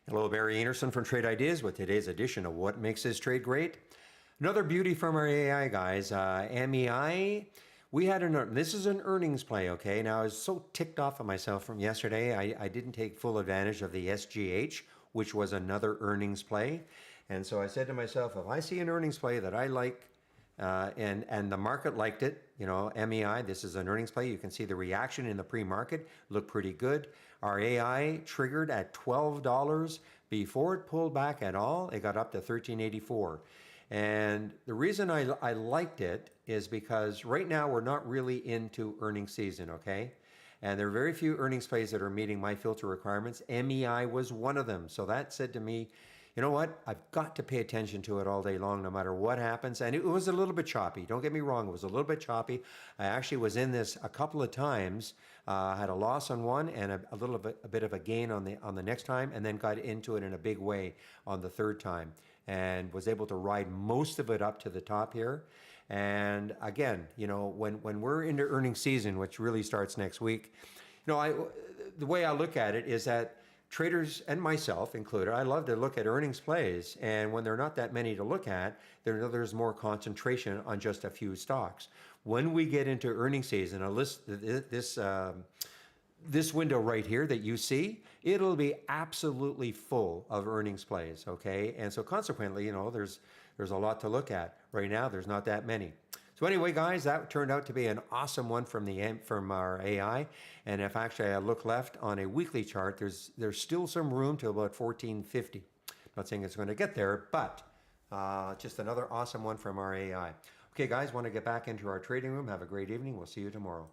Hello, Barry Anderson from Trade Ideas with today's edition of What Makes This Trade Great. Another beauty from our AI guys, MEI. This is an earnings play, okay? Now, I was so ticked off of myself from yesterday. I didn't take full advantage of the SGH, which was another earnings play. And so I said to myself, if I see an earnings play that I like, and the market liked it, MEI, this is an earnings play. You can see the reaction in the pre-market looked pretty good. Our AI triggered at $12 before it pulled back at all. It got up to $13.84. And the reason I liked it is because right now we're not really into earnings season, okay? And there are very few earnings plays that are meeting my filter requirements. MEI was one of them. So that said to me, you know what? I've got to pay attention to it all day long, no matter what happens. And it was a little bit choppy. Don't get me wrong. It was a little bit choppy. I actually was in this a couple of times. Had a loss on one and a bit of a gain on the next time, and then got into it in a big way on the third time, and was able to ride most of it up to the top here. And again, when we're into earnings season, which really starts next week, the way I look at it is that traders, and myself included, I love to look at earnings plays, and when there are not that many to look at, there's more concentration on just a few stocks. When we get into earnings season, this window right here that you see, it'll be absolutely full of earnings plays, okay? And so consequently, there's a lot to look at. Right now, there's not that many. So anyway, guys, that turned out to be an awesome one from our AI. And if actually I look left on a weekly chart, there's still some room to about 1450. Not saying it's going to get there, but just another awesome one from our AI. Okay, guys, want to get back into our trading room. Have a great evening. We'll see you tomorrow.